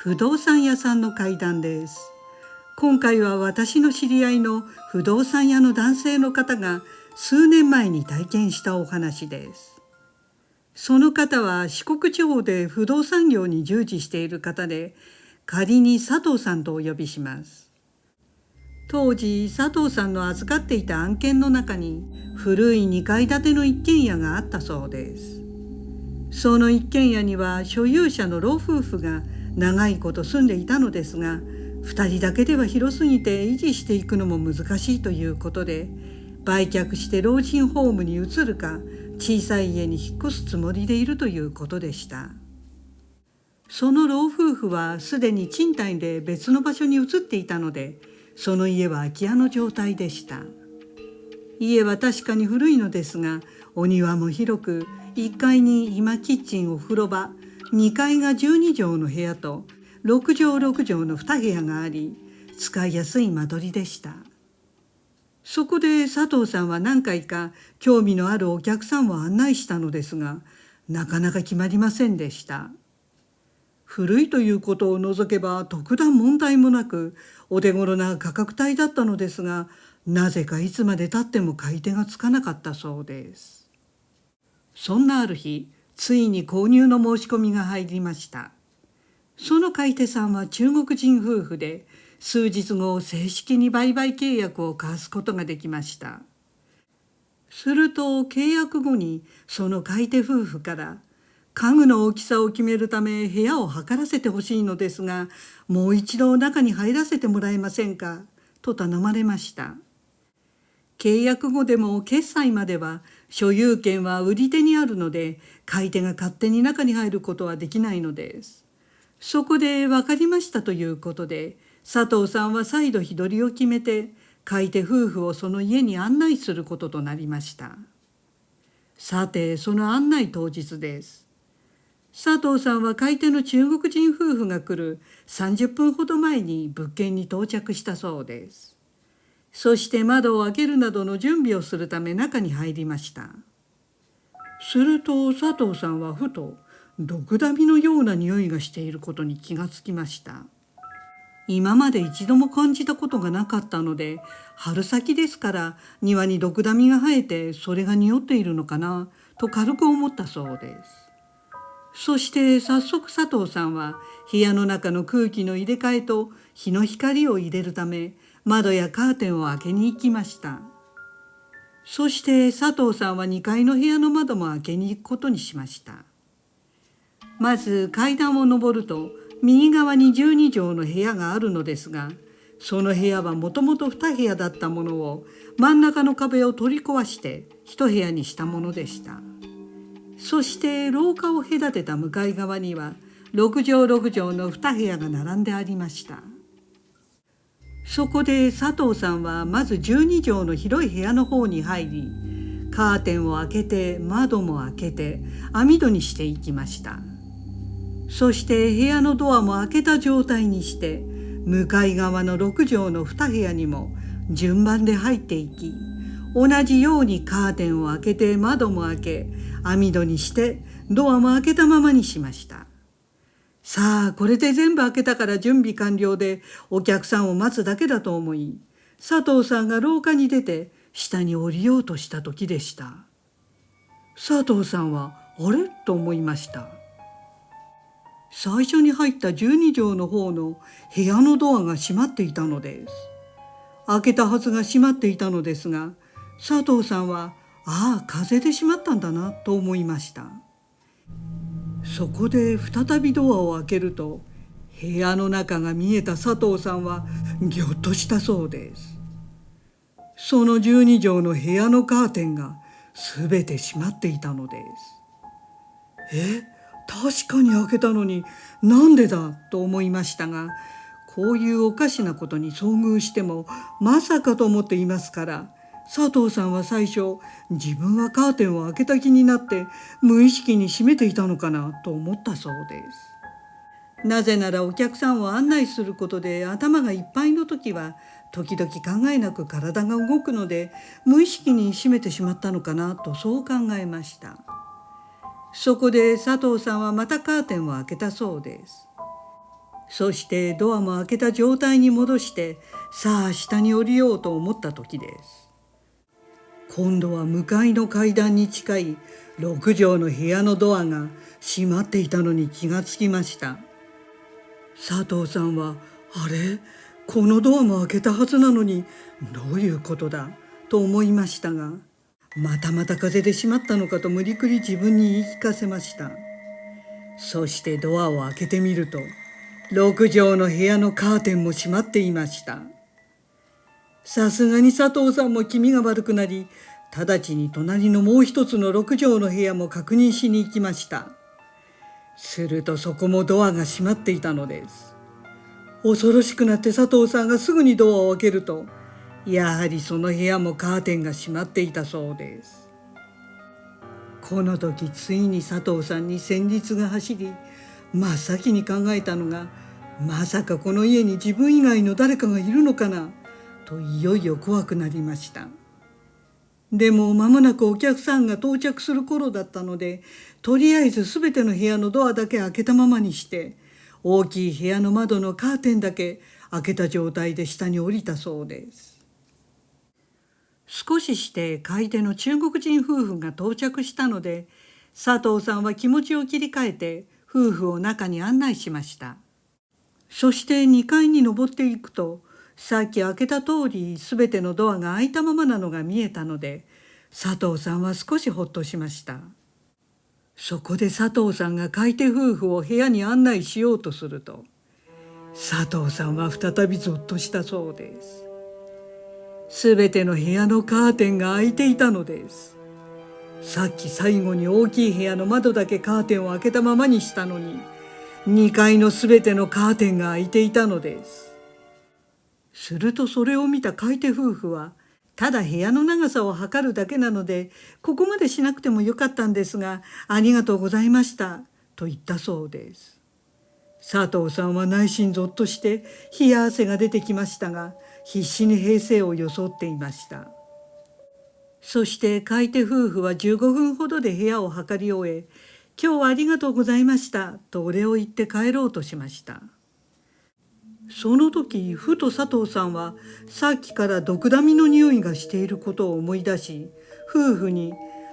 不動産屋さんの怪談です。今回は私の知り合いの不動産屋の男性の方が数年前に体験したお話です。その方は四国地方で不動産業に従事している方で、仮に佐藤さんとお呼びします。当時佐藤さんの預かっていた案件の中に古い2階建ての一軒家があったそうです。その一軒家には所有者の老夫婦が長いこと住んでいたのですが、2人だけでは広すぎて維持していくのも難しいということで、売却して老人ホームに移るか小さい家に引っ越すつもりでいるということでした。その老夫婦はすでに賃貸で別の場所に移っていたので、その家は空き家の状態でした。家は確かに古いのですが、お庭も広く、1階に居間キッチンお風呂場、2階が12畳の部屋と6畳6畳の2部屋があり、使いやすい間取りでした。そこで佐藤さんは何回か興味のあるお客さんを案内したのですが、なかなか決まりませんでした。古いということを除けば特段問題もなく、お手頃な価格帯だったのですが、なぜかいつまでたっても買い手がつかなかったそうです。そんなある日、ついに購入の申し込みが入りました。その買い手さんは中国人夫婦で、数日後正式に売買契約を交わすことができました。すると契約後にその買い手夫婦から、家具の大きさを決めるため部屋を測らせてほしいのですが、もう一度中に入らせてもらえませんかと頼まれました。契約後でも決済までは所有権は売り手にあるので、買い手が勝手に中に入ることはできないのです。そこで分かりましたということで、佐藤さんは再度日取りを決めて、買い手夫婦をその家に案内することとなりました。さて、その案内当日です。佐藤さんは買い手の中国人夫婦が来る30分ほど前に物件に到着したそうです。そして窓を開けるなどの準備をするため中に入りました。すると佐藤さんはふと毒ダミのような匂いがしていることに気がつきました。今まで一度も感じたことがなかったので、春先ですから庭に毒ダミが生えてそれが匂っているのかなと軽く思ったそうです。そして早速佐藤さんは部屋の中の空気の入れ替えと日の光を入れるため、窓やカーテンを開けに行きました。そして佐藤さんは2階の部屋の窓も開けに行くことにしました。まず階段を上ると右側に12畳の部屋があるのですが、その部屋はもともと2部屋だったものを真ん中の壁を取り壊して1部屋にしたものでした。そして廊下を隔てた向かい側には6畳6畳の2部屋が並んでありました。そこで佐藤さんはまず12畳の広い部屋の方に入り、カーテンを開けて窓も開けて網戸にしていきました。そして部屋のドアも開けた状態にして、向かい側の6畳の2部屋にも順番で入っていき、同じようにカーテンを開けて窓も開け網戸にしてドアも開けたままにしました。さあこれで全部開けたから準備完了でお客さんを待つだけだと思い、佐藤さんが廊下に出て下に降りようとした時でした。佐藤さんはあれと思いました。最初に入った12畳の方の部屋のドアが閉まっていたのです。開けたはずが閉まっていたのですが、佐藤さんはああ風で閉まったんだなと思いました。そこで再びドアを開けると、部屋の中が見えた佐藤さんはぎょっとしたそうです。その12畳の部屋のカーテンがすべて閉まっていたのです。確かに開けたのになんでだと思いましたが、こういうおかしなことに遭遇してもまさかと思っていますから、佐藤さんは最初自分はカーテンを開けた気になって無意識に閉めていたのかなと思ったそうです。なぜならお客さんを案内することで頭がいっぱいの時は時々考えなく体が動くので、無意識に閉めてしまったのかなとそう考えました。そこで佐藤さんはまたカーテンを開けたそうです。そしてドアも開けた状態に戻して、さあ下に降りようと思った時です。今度は向かいの階段に近い6畳の部屋のドアが閉まっていたのに気がつきました。佐藤さんは、あれ、このドアも開けたはずなのにどういうことだと思いましたが、また風で閉まったのかと無理くり自分に言い聞かせました。そしてドアを開けてみると、6畳の部屋のカーテンも閉まっていました。さすがに佐藤さんも気味が悪くなり、直ちに隣のもう一つの6畳の部屋も確認しに行きました。するとそこもドアが閉まっていたのです。恐ろしくなって佐藤さんがすぐにドアを開けると、やはりその部屋もカーテンが閉まっていたそうです。この時ついに佐藤さんに戦慄が走り、真っ先に考えたのが、まさかこの家に自分以外の誰かがいるのかなと、いよいよ怖くなりました。でも間もなくお客さんが到着する頃だったので、とりあえずすべての部屋のドアだけ開けたままにして、大きい部屋の窓のカーテンだけ開けた状態で下に降りたそうです。少しして買い手の中国人夫婦が到着したので、佐藤さんは気持ちを切り替えて夫婦を中に案内しました。そして2階に登っていくと、さっき開けた通りすべてのドアが開いたままなのが見えたので、佐藤さんは少しほっとしました。そこで佐藤さんが買い手夫婦を部屋に案内しようとすると、佐藤さんは再びゾッとしたそうです。すべての部屋のカーテンが開いていたのです。さっき最後に大きい部屋の窓だけカーテンを開けたままにしたのに、2階のすべてのカーテンが開いていたのです。するとそれを見た買い手夫婦は、ただ部屋の長さを測るだけなので、ここまでしなくてもよかったんですが、ありがとうございましたと言ったそうです。佐藤さんは内心ゾッとして冷や汗が出てきましたが、必死に平静を装っていました。そして買い手夫婦は15分ほどで部屋を測り終え、今日はありがとうございましたとお礼を言って帰ろうとしました。その時ふと佐藤さんはさっきから毒ダミの匂いがしていることを思い出し、夫婦に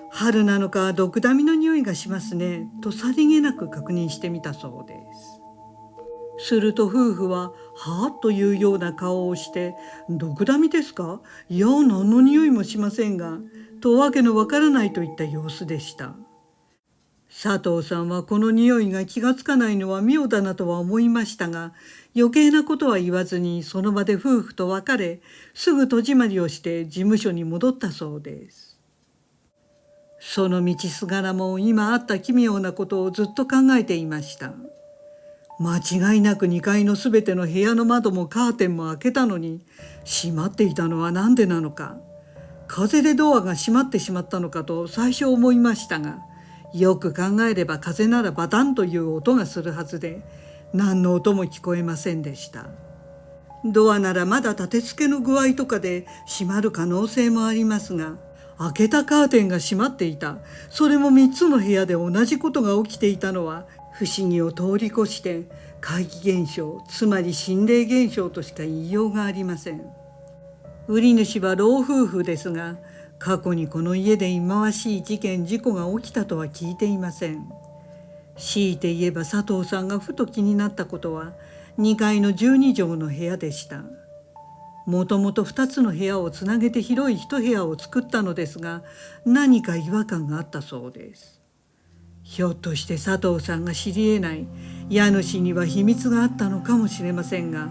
春なのか毒ダミの匂いがしますねとさりげなく確認してみたそうです。すると夫婦ははぁというような顔をして、毒ダミですか、いや何の匂いもしませんがとわけのわからないといった様子でした。佐藤さんはこの匂いが気がつかないのは妙だなとは思いましたが、余計なことは言わずにその場で夫婦と別れ、すぐ戸締まりをして事務所に戻ったそうです。その道すがらも今あった奇妙なことをずっと考えていました。間違いなく2階のすべての部屋の窓もカーテンも開けたのに、閉まっていたのは何でなのか。風でドアが閉まってしまったのかと最初思いましたが、よく考えれば風ならバタンという音がするはずで、何の音も聞こえませんでした。ドアならまだ立て付けの具合とかで閉まる可能性もありますが、開けたカーテンが閉まっていた、それも3つの部屋で同じことが起きていたのは、不思議を通り越して怪奇現象、つまり心霊現象としか言いようがありません。売り主は老夫婦ですが、過去にこの家で忌まわしい事故が起きたとは聞いていません。強いて言えば佐藤さんがふと気になったことは、2階の12畳の部屋でした。もともと2つの部屋をつなげて広い1部屋を作ったのですが、何か違和感があったそうです。ひょっとして佐藤さんが知り得ない家主には秘密があったのかもしれませんが、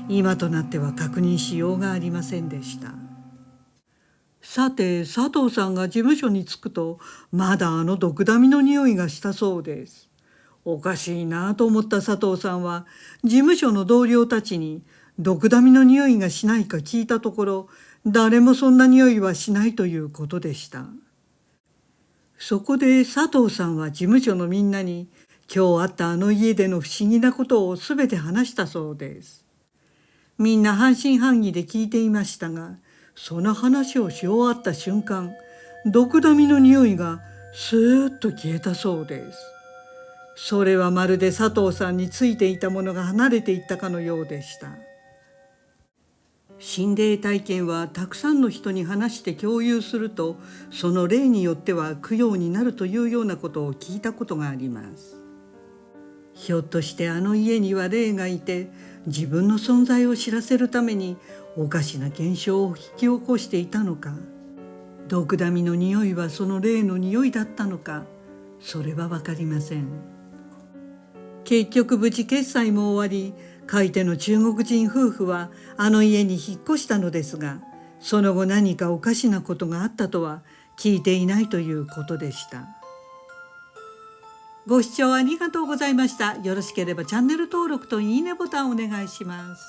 今となっては確認しようがありませんでした。さて佐藤さんが事務所に着くと、まだあの毒ダミの匂いがしたそうです。おかしいなと思った佐藤さんは事務所の同僚たちに毒ダミの匂いがしないか聞いたところ、誰もそんな匂いはしないということでした。そこで佐藤さんは事務所のみんなに今日あったあの家での不思議なことをすべて話したそうです。みんな半信半疑で聞いていましたが、その話をし終わった瞬間、毒ダミの匂いがスーッと消えたそうです。それはまるで佐藤さんについていたものが離れていったかのようでした。心霊体験はたくさんの人に話して共有すると、その霊によっては供養になるというようなことを聞いたことがあります。ひょっとしてあの家には霊がいて、自分の存在を知らせるためにおかしな現象を引き起こしていたのか、毒ダミの匂いはその霊の匂いだったのか、それは分かりません。結局無事決済も終わり、買い手の中国人夫婦はあの家に引っ越したのですが、その後何かおかしなことがあったとは聞いていないということでした。ご視聴ありがとうございました。よろしければチャンネル登録といいねボタンをお願いします。